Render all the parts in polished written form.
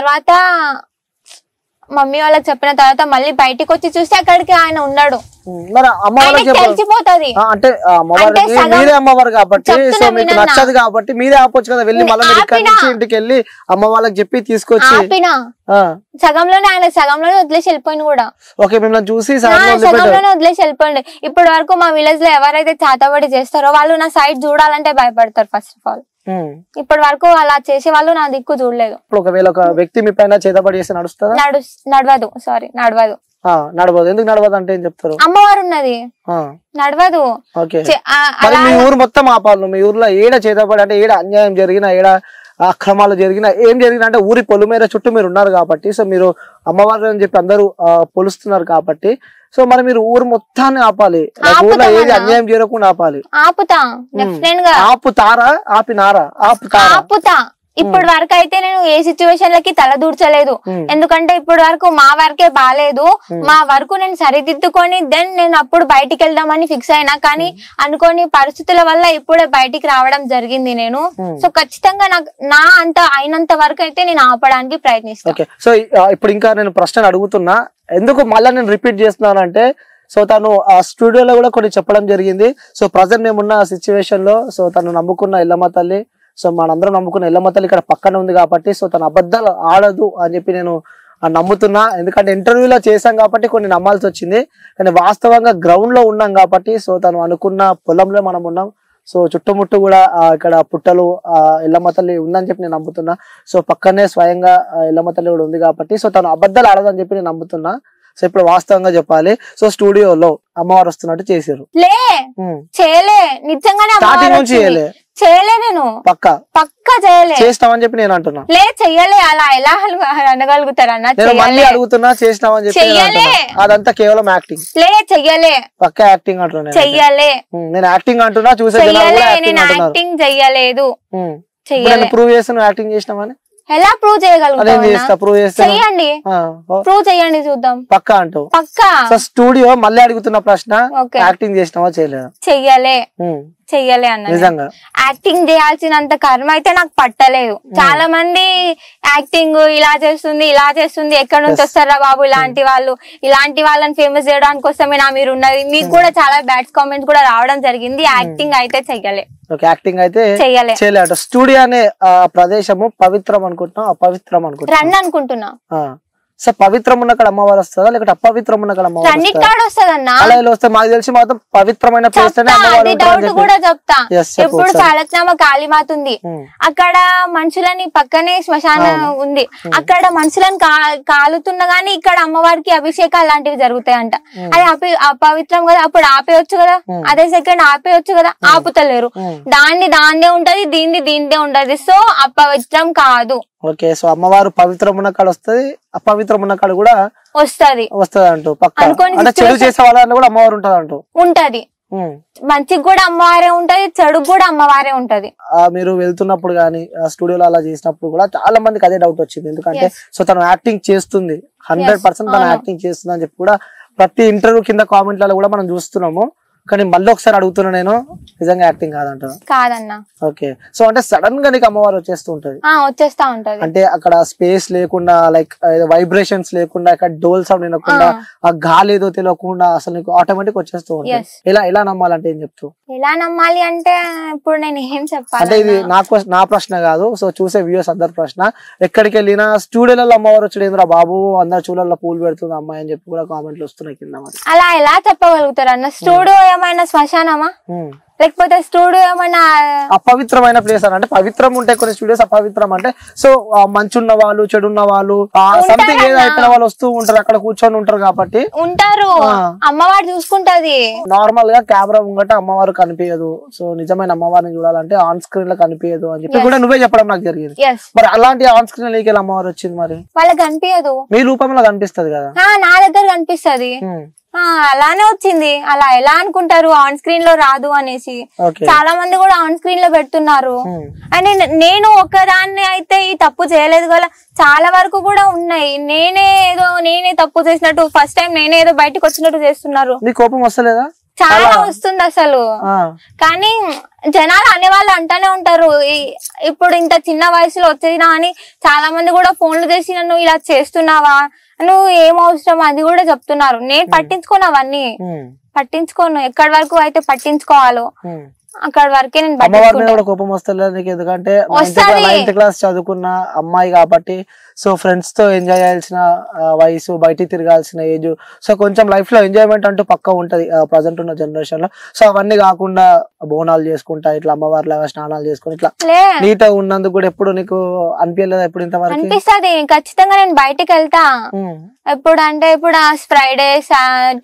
తర్వాత మమ్మీ వాళ్ళకి చెప్పిన తర్వాత మళ్ళీ బయటికి వచ్చి చూస్తే అక్కడికి ఆయన ఉన్నాడు. మరి అమ్మవారికి తెలిసిపోతుంది అంటే మీరే అమ్మవారు కాబట్టి సో మీకు నచ్చదు కాబట్టి మీరే ఆపొచ్చు కదా, వెళ్ళి మళ్ళీ మీరు ఇక్కడి నుంచి ఇంటికి వెళ్ళి అమ్మ వాళ్ళకి చెప్పి తీసుకొచ్చి సగంలోనే ఆయన సగంలోనే వదిలేసి వెళ్ళిపోయింది కూడా. ఓకే, మిమ్మల్ని చూసి సగంలోనే వదిలేసి వెళ్ళిపోయింది. ఇప్పటి వరకు మా విలేజ్ లో ఎవరైతే చేతబడి చేస్తారో వాళ్ళు నా సైడ్ చూడాలంటే భయపడతారు. ఫస్ట్ ఆఫ్ ఆల్ ఇప్పటి వరకు అలా చేసే వాళ్ళు నా దిక్కు చూడలేదు. ఒకవేళ ఒక వ్యక్తి మీ పైన చేతబడి చేసి నడుస్తుందా? నడవదు. సారీ, నడవదు. నడవదు. ఎందుకు నడవదు అంటే ఏం చెప్తారు? అమ్మవారు ఉన్నది, నడవదు. మీ ఊరు మొత్తం ఆపాలి. మీ ఊర్లో ఏడ చేతబడి అంటే ఏడ అన్యాయం జరిగినా, ఏడ అక్రమాలు జరిగినా, ఏం జరిగినా అంటే ఊరి పొలిమేర చుట్టూ మీరు ఉన్నారు కాబట్టి, సో మీరు అమ్మవారు అని చెప్పి అందరూ పొలుస్తున్నారు కాబట్టి, సో మరి మీరు ఊరు మొత్తాన్ని ఆపాలి. ఊర్లో ఏది అన్యాయం జరగకుండా ఆపాలి. ఆపుతారా? ఆపినారా? ఆపుతా. ఇప్పటి వరకు అయితే నేను ఏ సిచ్యువేషన్ లకి తల దూర్చలేదు. ఎందుకంటే ఇప్పటి వరకు మా వర్కే బాలేదు. మా వరకు నేను సరిదిద్దుకొని దెన్ నేను అప్పుడు బయటికి వెళ్దామని ఫిక్స్ అయినా. కానీ అనుకోని పరిస్థితుల వల్ల ఇప్పుడే బయటికి రావడం జరిగింది నేను. సో ఖచ్చితంగా నా అంత అయినంత వరకు అయితే నేను ఆపడానికి ప్రయత్నిస్తాను. సో ఇప్పుడు ఇంకా నేను ప్రశ్న అడుగుతున్నా, ఎందుకు మళ్ళీ నేను రిపీట్ చేస్తున్నానంటే, సో తను ఆ స్టూడియోలో కూడా కొన్ని చెప్పడం జరిగింది. సో ప్రజెంట్ మేమున్న సిచ్యువేషన్ లో సో తను నమ్ముకున్న ఎల్లమ్మ తల్లి, సో మనందరం నమ్ముకున్న ఎల్లమ్మ తల్లి ఇక్కడ పక్కన ఉంది కాబట్టి, సో తన అబద్ధాలు ఆడదు అని చెప్పి నేను నమ్ముతున్నా. ఎందుకంటే ఇంటర్వ్యూలో చేశాం కాబట్టి కొన్ని నమ్మాల్సి వచ్చింది, కానీ వాస్తవంగా గ్రౌండ్ లో ఉన్నాం కాబట్టి, సో తను అనుకున్న పొలంలో మనం ఉన్నాం. సో చుట్టుముట్టు కూడా ఇక్కడ పుట్టలు ఎల్లమ్మ తల్లి ఉందని చెప్పి నేను నమ్ముతున్నా. సో పక్కనే స్వయంగా ఎల్లమ్మ తల్లి కూడా ఉంది కాబట్టి, సో తను అబద్ధాలు ఆడదని చెప్పి నేను నమ్ముతున్నా. సో ఇప్పుడు వాస్తవంగా చెప్పాలి, సో స్టూడియోలో అమ్మవారు వస్తున్నట్టు చేశారు? చేయలే నేను పక్కా చేయలే. చేస్తామని చెప్పి నేను అంటున్నా. చెయ్యలే. అలా ఎలా అనగలుగుతారు అన్న? మళ్ళీ అడుగుతున్నా, చేస్తామని చెప్పి అదంతా కేవలం యాక్టింగ్. చెయ్యలే. పక్కా యాక్టింగ్ అంటున్నా. చెయ్యలే. నేను యాక్టింగ్ అంటున్నా, చూసే నేను యాక్టింగ్ చెయ్యలేదు. ప్రూవ్ చేస్తున్నా యాక్టింగ్ చేసినామని. ఎలా ప్రూవ్ చేయగలుగుతాం? చెయ్యండి, ప్రూవ్ చేయండి చూద్దాం. పక్కా అంటూ పక్కా. స్టూడియో మళ్ళీ అడుగుతున్న ప్రశ్న, యాక్టింగ్ చేసినావా? చేయలేదా? చెయ్యలే అన్న. యాక్టింగ్ చేయాల్సినంత కర్మ అయితే నాకు పట్టలేదు. చాలా మంది యాక్టింగ్ ఇలా చేస్తుంది ఎక్కడి నుంచి వస్తారా బాబు ఇలాంటి వాళ్ళని ఫేమస్ చేయడానికి కోసమే నా మీరు ఉన్నది. మీకు కూడా చాలా బ్యాడ్ కామెంట్స్ కూడా రావడం జరిగింది. యాక్టింగ్ అయితే చెయ్యలే. యాక్టింగ్ అయితే చేయలేట. స్టూడియో అనే ప్రదేశము పవిత్రం అనుకుంటున్నా, అపవిత్రం అనుకుంటున్నా? రన్ అనుకుంటున్నా. సో పవిత్రం ఉన్న కాడ అమ్మవారు వస్తుందా, లేకపోతే అపవిత్రం ఉన్న కాడ అమ్మవారు అలా వస్తే? మాకు తెలిసి మాత్రం పవిత్రమైన ప్లేస్ కూడా చెప్తా. ఇప్పుడు చాలక్నామ కాళీమాత ఉంది, అక్కడ మనుషులని పక్కనే శ్మశానం ఉంది, అక్కడ మనుషులను కాలుతున్నా గానీ ఇక్కడ అమ్మవారికి అభిషేకాలు లాంటివి జరుగుతాయంట. అది అపవిత్రం కదా, అప్పుడు ఆపేయొచ్చు కదా, అదే సెకండ్ ఆపేయొచ్చు కదా, ఆపుతలేరు. దాన్నే ఉంటది, దీందే ఉంటది. సో అపవిత్రం కాదు. ఓకే, సో అమ్మవారు పవిత్రం ఉన్న కాడ వస్తుంది, అపవిత్రం ఉన్న కాడ కూడా వస్తది అంటూ పక్క. అంటే చెడు చేసే వాళ్ళని కూడా అమ్మవారు ఉంటది అంటూ ఉంటది. మంచికి కూడా అమ్మవారే ఉంటది, చెడు కూడా అమ్మవారే ఉంటది. మీరు వెళ్తున్నప్పుడు గానీ స్టూడియోలో అలా చేసినప్పుడు కూడా చాలా మందికి అదే డౌట్ వచ్చింది. ఎందుకంటే సో తను యాక్టింగ్ చేస్తుంది, 100% తను యాక్టింగ్ చేస్తుంది అని చెప్పి కూడా ప్రతి ఇంటర్వ్యూ కింద కామెంట్లలో కూడా మనం చూస్తున్నాము. కానీ మళ్ళీ ఒకసారి అడుగుతున్నా, నేను నిజంగా యాక్టింగ్ కాదన్నా. ఓకే, సో అంటే సడన్ గా నీకు అమ్మవారు వచ్చేస్తూ ఉంటది? వచ్చేస్తా ఉంటది. అంటే అక్కడ స్పేస్ లేకుండా, లైక్ వైబ్రేషన్స్ లేకుండా, అక్కడ డోల్ సౌండ్ వినకుండా, ఆ గాలి ఏదో తెలియకుండా అసలు నీకు ఆటోమేటిక్ వచ్చేస్తూ ఉంటుంది. ఎలా నమ్మాలంటే ఏం చెప్తూ? ఎలా నమ్మాలి అంటే ఇప్పుడు నేను ఏం చెప్పాలి అంటే ఇది నా ప్రశ్న కాదు, సో చూసే వ్యూస్ అందరి ప్రశ్న. ఎక్కడికి వెళ్ళినా స్టూడియోలలో అమ్మవారు వచ్చేంద్రా బాబు, అందరు చూడల్లో పూలు పెడుతుంది అమ్మాయి అని చెప్పి కూడా కామెంట్లు వస్తున్నాయి కింద. అలా ఎలా చెప్పగలుగుతారు అన్న? స్టూడియో ఏమైనా శ్మశానమా, లేకపోతే స్టూడియో ఏమైనా అపవిత్రమైన ప్లేస్ అని? అంటే పవిత్రం ఉంటాయి కొన్ని స్టూడియోస్, అపవిత్రం అంటే సో మంచున్న వాళ్ళు, చెడున్న వాళ్ళు, సంథింగ్ ఏదో అయిపోయిన వాళ్ళు వస్తూ ఉంటారు, అక్కడ కూర్చొని ఉంటారు కాబట్టి ఉంటారు. అమ్మవారు చూసుకుంటది. నార్మల్ గా కెమెరా ముంగట అమ్మవారు కనిపించదు. సో నిజమైన అమ్మవారిని చూడాలంటే ఆన్ స్క్రీన్ లో కనిపించదు అని చెప్పి కూడా నువ్వే చెప్పడం నాకు జరిగింది. మరి అలాంటి ఆన్ స్క్రీన్ లోకి అమ్మవారు వచ్చింది, మరి వాళ్ళకి కనిపించదు, మీ రూపంలో కనిపిస్తది కదా? నా దగ్గర కనిపిస్తది. అలానే వచ్చింది. అలా ఎలా అనుకుంటారు ఆన్ స్క్రీన్ లో రాదు అనేసి? చాలా మంది కూడా ఆన్ స్క్రీన్ లో పెడుతున్నారు. అని నేను ఒకదాన్ని అయితే ఈ తప్పు చేయలేదు కదా, చాలా వరకు కూడా ఉన్నాయి. నేనే తప్పు చేసినట్టు, ఫస్ట్ టైం నేనే ఏదో బయటకు వచ్చినట్టు చేస్తున్నారు. నీ కోపం వస్తలేదా? చాలా వస్తుంది అసలు. కానీ జనాలు అనేవాళ్ళు అంటానే ఉంటారు, ఇప్పుడు ఇంత చిన్న వయసులో వచ్చినా అని. చాలా మంది కూడా ఫోన్లు చేసి నన్ను ఇలా చేస్తున్నావా, నువ్వు ఏం అవసరం అది కూడా చెప్తున్నారు. నేను పట్టించుకోను అవన్నీ, పట్టించుకోను. ఎక్కడి వరకు అయితే పట్టించుకోవాలో అక్కడ వరకే నేను పట్టించుకుంటా. కోపం వస్తలేదు నీకు, ఎందుకంటే 9th క్లాస్ చదువుకున్న అమ్మాయి కాబట్టి, సో ఫ్రెండ్స్ తో ఎంజాయ్ చేయాల్సిన వయసు, బయటికి తిరగాల్సిన ఏజ్, సో కొంచెం లైఫ్ లో ఎంజాయ్మెంట్ అంటూ పక్కా ఉంటది ప్రజెంట్ ఉన్న జనరేషన్ లో. సో అవన్నీ కాకుండా బోనాలు చేసుకుంటా ఇట్లా అమ్మవారి లాగా స్నానాలు చేసుకుని ఇట్లా నీట్ గా ఉన్నందుకు కూడా ఎప్పుడు నీకు అనిపించలేదా? ఎప్పుడు ఇంతవరకు అనిపిస్తుంది. ఖచ్చితంగా నేను బయటికి వెళ్తా. ఎప్పుడు అంటే ఇప్పుడు ఫ్రైడే,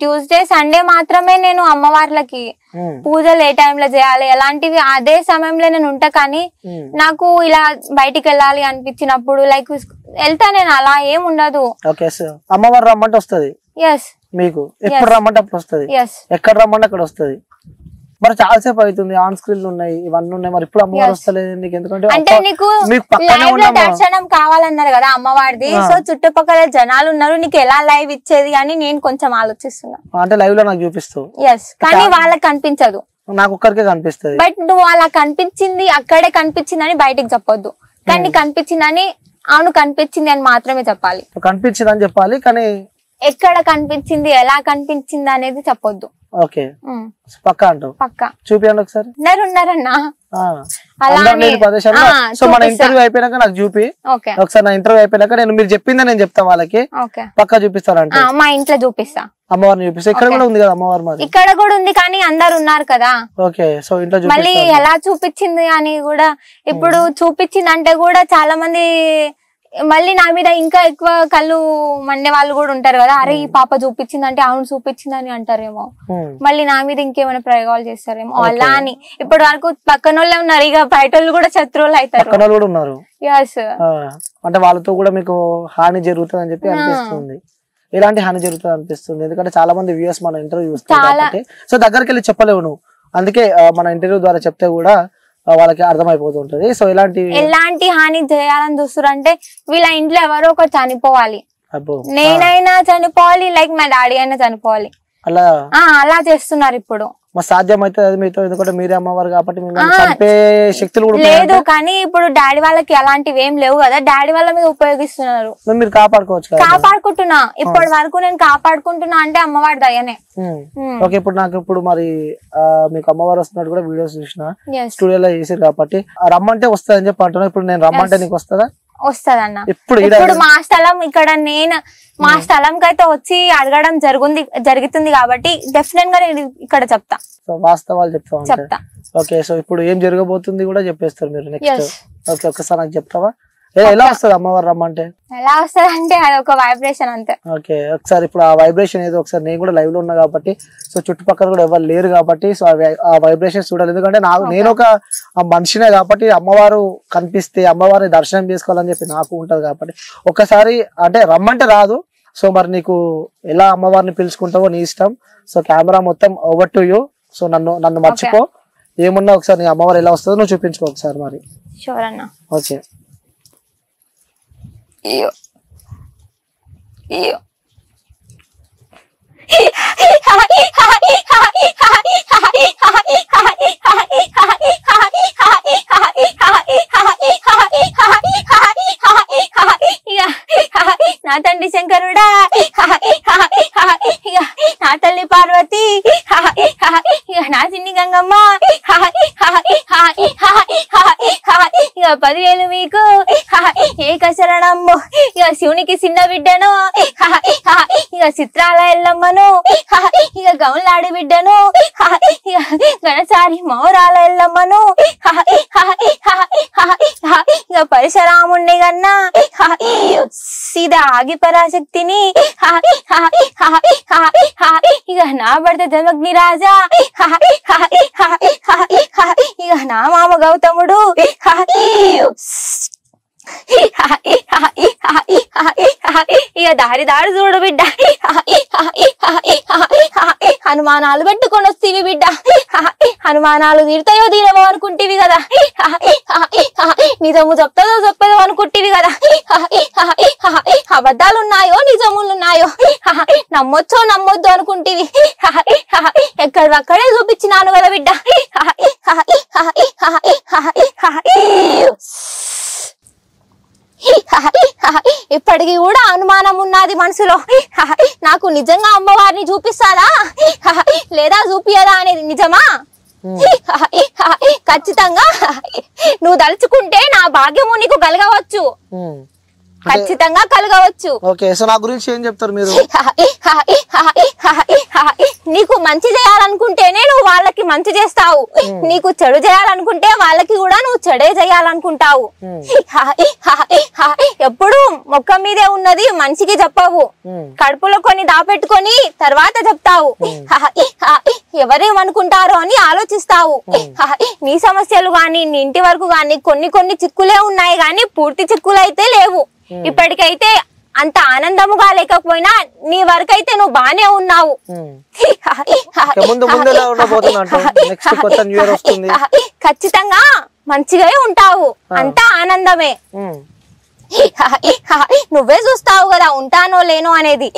ట్యూస్డే, సండే మాత్రమే నేను అమ్మవార్లకి పూజలు ఏ టైంలో చేయాలి ఎలాంటివి అదే సమయంలో నేను ఉంటా. కానీ నాకు ఇలా బయటికి వెళ్ళాలి అనిపించినప్పుడు లైక్ వెళ్తా నేను, అలా ఏం ఉండదు. అమ్మవారు రమ్మంటే వస్తుంది మీకు, ఎప్పుడు రమ్మంటే అప్పుడు వస్తుంది, ఎక్కడ రమ్మంటే అక్కడ వస్తుంది. మరి చాలా సేపు అవుతుంది, ఆన్ స్క్రీన్ ఉన్నాయి, ఇవన్నీ ఉన్నాయి, మరి ఇప్పుడు అమ్మవారు వస్తలేదు నీకు? ఎందుకంటే అంటే నీకు లైవ్ లో దర్శనం కావాలన్నారు కదా అమ్మవారిది, సో చుట్టుపక్కల జనాలు ఉన్నారు, నీకు ఎలా లైవ్ ఇచ్చేది అని నేను కొంచెం ఆలోచిస్తున్నా. అంటే లైవ్ లో నాకు చూపిస్తావు, కానీ వాళ్ళకి కనిపించదు, నాకు ఒక్కరికే కనిపిస్తుంది. బట్ నువ్వు అలా కనిపించింది అక్కడే కనిపించిందని బయటకు చెప్పొద్దు, కానీ కనిపించిందని అవును కనిపించింది అని మాత్రమే చెప్పాలి. కనిపించింది అని చెప్పాలి, కానీ ఎక్కడ కనిపించింది ఎలా కనిపించింది అనేది చెప్పొద్దు. ఓకే పక్కా అంటావు? పక్కా. చూపియండి ఒకసారి. ఉన్నారన్నా సో మన ఇంటర్వ్యూ అయిపోయినాక నాకు చూపి ఒకసారి. నా ఇంటర్వ్యూ అయిపోయినాక నేను మీరు చెప్పిందా నేను చెప్తా వాళ్ళకి, పక్కా చూపిస్తారంట. మా ఇంట్లో చూపిస్తా, అమ్మవారిని చూపిస్తా. ఇక్కడ కూడా ఉంది కదా అమ్మవారి, మరి ఇక్కడ కూడా ఉంది కానీ అందరు ఉన్నారు కదా. ఓకే, సో ఇంట్లో మళ్ళీ ఎలా చూపించింది అని కూడా, ఇప్పుడు చూపించింది అంటే కూడా చాలా మంది మళ్ళీ నా మీద ఇంకా ఎక్కువ కళ్ళు మండే వాళ్ళు కూడా ఉంటారు కదా. అరే ఈ పాప చూపించింది అంటే అవును చూపించింది అని అంటారేమో, మళ్ళీ నా మీద ఇంకేమైనా ప్రయోగాలు చేస్తారేమో అలా అని. ఇప్పటి వరకు పక్కన వాళ్ళే ఉన్నారు, ఇక బయట వాళ్ళు కూడా శత్రువులు అవుతారు. అంటే వాళ్ళతో కూడా మీకు హాని జరుగుతుంది అని చెప్పి అనిపిస్తుంది. ఎలాంటి హాని జరుగుతుంది అనిపిస్తుంది? ఎందుకంటే చాలా మంది వ్యూయర్స్ మన ఇంటర్వ్యూ చూస్తారు, సో దగ్గరికి వెళ్ళి చెప్పలేవు నువ్వు, అందుకే మన ఇంటర్వ్యూ ద్వారా చెప్తే కూడా వాళ్ళకి అర్థమైపోతుంటది. సో ఎలాంటి హాని చేయాలని చూస్తారు అంటే వీళ్ళ ఇంట్లో ఎవరో ఒకరు చనిపోవాలి, నేనైనా చనిపోవాలి, లైక్ మా డాడీ అయినా చనిపోవాలి, అలా చేస్తున్నారు ఇప్పుడు. సాధ్యమైతే అది మీతో, ఎందుకంటే మీరే అమ్మవారు కాబట్టి చంపే శక్తులు కూడా లేదు. కానీ ఇప్పుడు డాడీ వాళ్ళకి అలాంటివి ఏం లేవు కదా, డాడీ వాళ్ళ మీద ఉపయోగిస్తున్నారు. మీరు కాపాడుకోవచ్చు. కాపాడుకుంటున్నా, ఇప్పటి వరకు నేను కాపాడుకుంటున్నా అంటే అమ్మవారి దయనే. ఓకే, ఇప్పుడు నాకు ఇప్పుడు మరి మీకు అమ్మవారు వస్తున్నట్టు కూడా వీడియోస్ చూసిన, స్టూడియోలో చేసారు కాబట్టి రమ్మంటే వస్తుందని చెప్పి అంటున్నా. ఇప్పుడు నేను రమ్మంటే నీకు వస్తుందా? వస్తదన్న. ఇప్పుడు మా స్థలం ఇక్కడ, నేను మా స్థలంకి అయితే వచ్చి అడగడం జరుగుతుంది కాబట్టి డెఫినెట్ గా నేను ఇక్కడ చెప్తా, వాస్తవాలు చెప్తా. ఓకే, సో ఇప్పుడు ఏం జరగబోతుంది కూడా చెప్పేస్తారు మీరు నెక్స్ట్. ఓకే, ఒక్కసారి నాకు చెప్తావా ఎలా వస్తుంది అమ్మవారు రమ్మంటే? ఎలా వస్తుంది అంటే అది ఒక వైబ్రేషన్ అంతే. ఓకే, ఒకసారి ఇప్పుడు ఆ వైబ్రేషన్ ఏదో ఒకసారి, నేను కూడా లైవ్ లో ఉన్నా కాబట్టి, సో చుట్టుపక్కల కూడా ఎవరు లేరు కాబట్టి, సో ఆ వైబ్రేషన్ చూడాలి. ఎందుకంటే నేను ఒక మనిషినే కాబట్టి అమ్మవారు కనిపిస్తే అమ్మవారిని దర్శనం చేసుకోవాలని చెప్పి నాకు ఉంటది కాబట్టి ఒకసారి అంటే రమ్మంటే రాదు. సో మరి నీకు ఎలా అమ్మవారిని పిలుచుకుంటావో నీ ఇష్టం. సో కెమెరా మొత్తం ఓవర్ టు యూ. సో నన్ను మర్చిపో, ఏమున్నా ఒకసారి నీ అమ్మవారు ఎలా వస్తుందో నువ్వు చూపించుకో ఒకసారి మరి. షూర్ అన్న. ఓకే. Io. నా తండ్రి శంకరుడా, నా తల్లి పార్వతి, నా చిన్ని గంగమ్మ, ఇక 10,000 మీకు ఏ కసరణమ్ము, ఇక శివునికి చిన్న బిడ్డను, ఇక చిత్రాల ఎల్లమ్మను, ఇక గౌన్లాడి బిడ్డను, ఇక గణసారి మౌరాల ఎల్లమ్మను, ఇక పరశురాముణ్ణి కన్నా సీదా ఆగి పరాశక్తిని, ఇక నా భర్త జమగ్ని రాజా, ఇక నా మామ గౌతముడు, ఇక దారి చూడు బిడ్డ, అనుమానాలు పెట్టుకొని వస్తీవి బిడ్డ, అనుమానాలు తీరుతాయో తీరవో అనుకుంటేవి కదా, నిజము చెప్తాదో చెప్పదో అనుకుంటేవి కదా, అబద్ధాలు ఉన్నాయో నిజములు ఉన్నాయో నమ్మొచ్చో నమ్మొద్దు అనుకుంటేవి, ఎక్కడక్కడే చూపించినాను కదా బిడ్డ. ఇప్పటికి కూడా అనుమానం ఉన్నది మనసులో, నాకు నిజంగా అమ్మవారిని చూపిస్తాదా లేదా చూపియదా అనేది నిజమా? ఖచ్చితంగా నువ్వు దలుచుకుంటే నా భాగ్యము నీకు కలగవచ్చు, ఖచ్చితంగా కలగవచ్చు. ఓకే, సో నా గురించి ఏం చెప్తారు మీరు? నీకు మంచి చేయాలనుకుంటేనే నువ్వు వాళ్ళకి మంచి చేస్తావు, నీకు చెడు చేయాలనుకుంటే వాళ్ళకి కూడా నువ్వు చెడే చేయాలనుకుంటావు. ఎప్పుడు మొక్క మీదే ఉన్నది మనిషికి చెప్పవు, కడుపులో కొన్ని దాపెట్టుకొని తర్వాత చెప్తావు, ఎవరేమనుకుంటారో అని ఆలోచిస్తావు. నీ సమస్యలు గాని నీ ఇంటి వరకు గాని కొన్ని చిక్కులే ఉన్నాయి గాని పూర్తి చిక్కులు అయితే లేవు. ఇప్పటికైతే అంత ఆనందముగా లేకపోయినా నీ వరకైతే నువ్వు బానే ఉన్నావు. ఖచ్చితంగా మంచిగా ఉంటావు, అంతా ఆనందమే. నువ్వే చూస్తావు కదా ఉంటానో లేనో అనేది.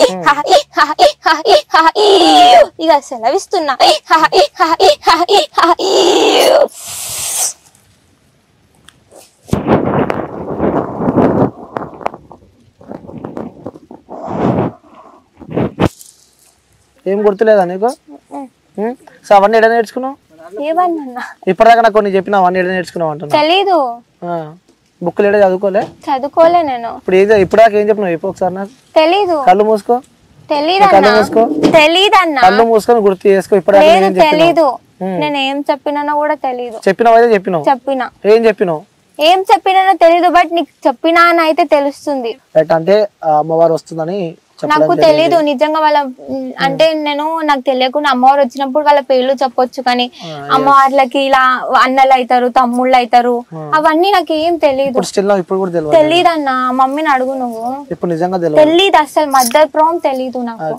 ఇక సెలవిస్తున్నా. ఏం గుర్తులేదా నీకు? సో అవన్నీ ఎడ నేర్చుకున్నావు? ఇప్పటిదాకా నాకు కొన్ని చెప్పినా అవన్నీ ఎడ నేర్చుకున్నావు అంటున్నా. తెలీదు, బుక్కులు ఎడ చదువుకోలే నేను. ఇప్పుడు దాకా ఏం చెప్పినావు చెప్పు ఒకసారి నాకు. తెలీదు. కళ్ళు మూసుకో. కళ్ళు మూసుకో. తెలీదన్నా. కళ్ళు మూసుకొని గుర్తు చేసుకో. ఇప్పుడు తెలీదు, నేను ఏం చెప్పినానో కూడా తెలీదు. చెప్పినావు అయితే చెప్పినావు. చెప్పినా. ఏం చెప్పినావు? ఏం చెప్పినానో తెలీదు, బట్ నీకు చెప్పినా అని అయితే తెలుస్తుంది. అంటే అమ్మవారు వస్తుందని నాకు తెలీదు నిజంగా. వాళ్ళ అంటే నాకు తెలియకుండా అమ్మవారు వచ్చినప్పుడు వాళ్ళ పేర్లు చెప్పొచ్చు, కానీ అమ్మవార్లకి ఇలా అన్నలు అవుతారు, తమ్ముళ్ళు అవుతారు, అవన్నీ నాకు ఏం తెలీదు. తెలీదు అన్న, మమ్మీని అడుగు నువ్వు. తెలీదు అసలు, మదర్ ప్రాం తెలీదు నాకు.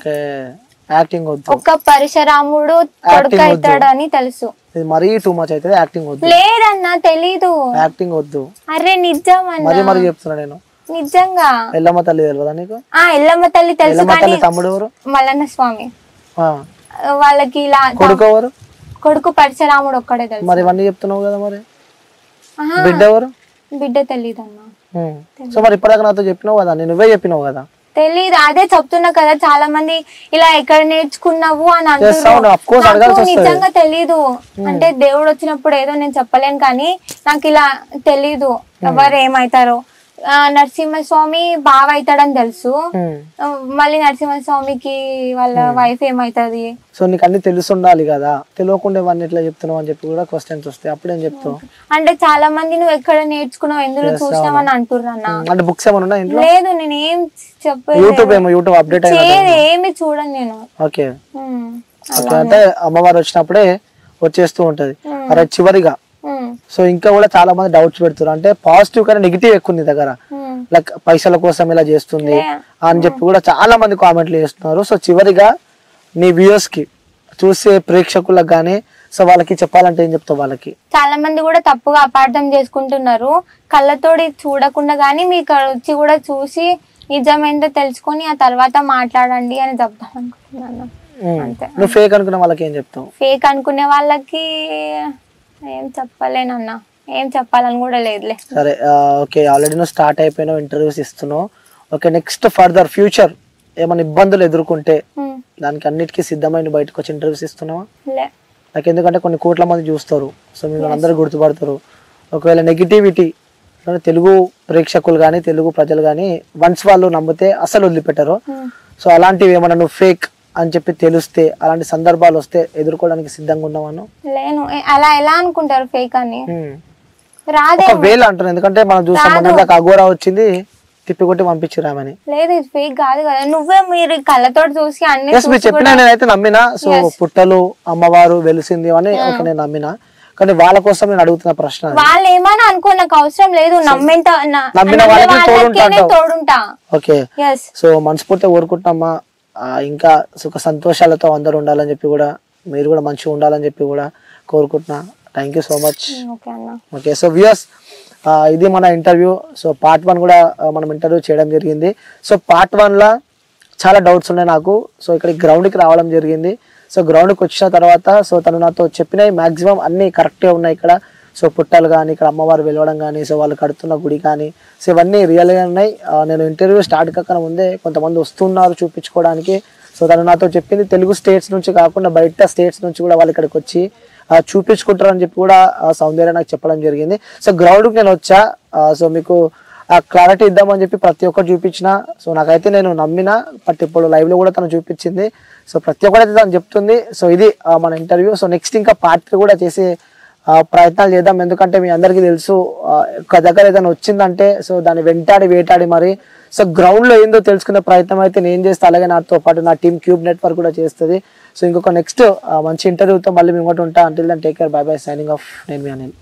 ఒక్క పరశురాముడు కొడుకు అవుతాడని తెలుసు. లేదన్నా తెలీదు. అరే నిజం అన్న, నిజంగా. ఎల్లమ్మ తల్లి తెలియదా నీకు? ఎల్లమ్మ తల్లి తెలుసు, కానీ తమ్ముడు ఎవరు? మల్లన్న స్వామి. వాళ్ళకి ఇలా కొడుకు పరశురాముడు ఒక్కడే తెలుసు. మరి ఇవన్నీ చెప్తున్నావు కదా, మరి బిడ్డ ఎవరు? బిడ్డ తెలీదు అన్న. సో మరి ఇప్పటిదాకా నాతో చెప్పినావు కదా, నువ్వే చెప్పినావు కదా. తెలీదు, అదే చెప్తున్నా కదా. చాలా మంది ఇలా ఎక్కడ నేర్చుకున్నావు అని అంటున్నారు. నిజంగా తెలీదు. అంటే దేవుడు వచ్చినప్పుడు ఏదో నేను చెప్పలేను, కానీ నాకు ఇలా తెలీదు ఎవరు ఏమైతారో. నరసింహస్వామి బావ అవుతాడని తెలుసు, మళ్ళీ నరసింహస్వామికి వాళ్ళ వైఫ్ ఏమైతుంది. సో నీకు అన్ని తెలుసుండాలి కదా, తెలియకుండా ఇవన్నీ ఎట్లా చెప్తున్నావు అని చెప్పి కూడా క్వశ్చన్స్ వస్తాయి. అప్పుడేం చెప్తావు? అంటే చాలా మంది నువ్వు ఎక్కడ నేర్చుకున్నావు, ఎందులో చూసినావు అని అంటున్నా. అంటే బుక్స్ ఏమన్నా లేదు, నేను ఏం చెప్పలేదు, యూట్యూబ్ అప్డేట్ ఏమి చూడను నేను. ఓకే, అంటే అమ్మవారు వచ్చినప్పుడే వచ్చేస్తూ ఉంటది. అరే చివరిగా సో ఇంకా కూడా చాలా మంది డౌట్స్ పెడుతున్నారు, అంటే పాజిటివ్ కానీ నెగిటివ్ ఎక్కువ నీ దగ్గర, లైక్ పైసల కోసం ఇలా చేస్తుంది అని చెప్పి కూడా చాలా మంది కామెంట్లు చేస్తున్నారు. సో చివరిగా నీ వ్యూయర్స్ కి, చూసే ప్రేక్షకులకు గానీ, సో వాళ్ళకి చెప్పాలంటే ఏం చెప్తావు వాళ్ళకి? చాలా మంది కూడా తప్పుగా అపార్థం చేసుకుంటున్నారు. కళ్ళతోటి చూడకుండా గానీ మీకు వచ్చి కూడా చూసి నిజమేంటో తెలుసుకొని ఆ తర్వాత మాట్లాడండి అని చెప్తాం అనుకుంటున్నాను. నువ్వు ఫేక్ అనుకునే వాళ్ళకి ఏం చెప్తావు? ఫేక్ అనుకునే వాళ్ళకి ఏం చెప్పలేనన్నా, ఏం చెప్పాలని కూడా లేదులే. సరే, ఓకే, ఆల్రెడీ నువ్వు స్టార్ట్ అయిపోయినావు, ఇంటర్వ్యూస్ ఇస్తున్నావు. ఓకే, నెక్స్ట్ ఫర్దర్ ఫ్యూచర్ ఏమైనా ఇబ్బందులు ఎదుర్కొంటే దానికి అన్నిటికీ సిద్ధమైన బయటకు వచ్చి ఇంటర్వ్యూస్ ఇస్తున్నావా? నాకు ఎందుకంటే కొన్ని కోట్ల మంది చూస్తారు, సో మిమ్మల్ని అందరూ గుర్తుపడతారు. ఒకవేళ నెగిటివిటీ తెలుగు ప్రేక్షకులు కానీ తెలుగు ప్రజలు కానీ వన్స్ వాళ్ళు నమ్మితే అసలు వదిలిపెట్టారు. సో అలాంటివి ఏమన్నా నువ్వు ఫేక్ అని చెప్పి తెలిస్తే, అలాంటి సందర్భాలు వస్తే ఎదుర్కోవడానికి సిద్ధంగా ఉన్నావాను? లేను. అలా ఎలా అనుకుంటారు ఫేక్ అని? రాదే వేళ అంటారు, ఎందుకంటే మనం చూస్తాం అఘోరా వచ్చింది తిప్పికొట్టి పంపించిరామని. లేదు, ఇది ఫేక్ కాదు కదా. నువ్వే మీరు కళ్ళతో చూసి అన్ని చెప్పినా నేనైతే నమ్మినా. సో పుట్టలు అమ్మవారు వెలిసింది అని నేను నమ్మినా, కానీ వాళ్ళ కోసం నేను అడుగుతున్న ప్రశ్న, వాళ్ళు ఏమైనా అనుకో, నాకు అవసరం లేదు. నమ్మిన వాళ్ళకి తోడుంటా. ఓకే, సో మనస్ఫూర్తిగా కోరుకుంటున్నామా, ఇంకా సుఖ సంతోషాలతో అందరూ ఉండాలని చెప్పి కూడా, మీరు కూడా మంచిగా ఉండాలని చెప్పి కూడా కోరుకుంటున్నా. Thank you so much. Okay, so viewers, ఇది మన ఇంటర్వ్యూ. సో పార్ట్ 1 కూడా మనం ఇంటర్వ్యూ చేయడం జరిగింది. సో పార్ట్ 1లో చాలా డౌట్స్ ఉన్నాయి నాకు. సో ఇక్కడ గ్రౌండ్కి రావడం జరిగింది. సో గ్రౌండ్కి వచ్చిన తర్వాత సో తను నాతో చెప్పినవి మ్యాక్సిమం అన్నీ కరెక్టే ఉన్నాయి ఇక్కడ. సో పుట్టలు కానీ, ఇక్కడ అమ్మవారు వెలవడం కానీ, సో వాళ్ళు కడుతున్న గుడి కానీ, సో ఇవన్నీ రియల్గా ఉన్నాయి. నేను ఇంటర్వ్యూ స్టార్ట్ కాక ముందే కొంతమంది వస్తున్నారు చూపించుకోవడానికి. సో తను నాతో చెప్పింది తెలుగు స్టేట్స్ నుంచి కాకుండా బయట స్టేట్స్ నుంచి కూడా వాళ్ళు ఇక్కడికి వచ్చి చూపించుకుంటారని చెప్పి కూడా సౌందర్య నాకు చెప్పడం జరిగింది. సో గ్రౌండ్కి నేను వచ్చా. సో మీకు క్లారిటీ ఇద్దామని చెప్పి ప్రతి ఒక్కటి చూపించిన. సో నాకైతే నేను నమ్మిన, బట్ ఇప్పుడు లైవ్లో కూడా తను చూపించింది. సో ప్రతి ఒక్కరైతే తను చెప్తుంది. సో ఇది మన ఇంటర్వ్యూ. సో నెక్స్ట్ ఇంకా పార్ట్ 3 కూడా చేసే ప్రయత్నాలు చేద్దాం. ఎందుకంటే మీ అందరికీ తెలుసు, ఒక దగ్గర ఏదైనా వచ్చిందంటే సో దాన్ని వేటాడి మరి సో గ్రౌండ్లో ఏందో తెలుసుకునే ప్రయత్నం అయితే నేను చేస్తే, అలాగే నాతో పాటు నా టీమ్ క్యూబ్ నెట్వర్క్ కూడా చేస్తుంది. సో ఇంకొక నెక్స్ట్ మంచి ఇంటర్వ్యూతో మళ్ళీ మీ ముంగట ఉంటా. Until then take care, bye bye, signing off. నేను మీ అనిల్.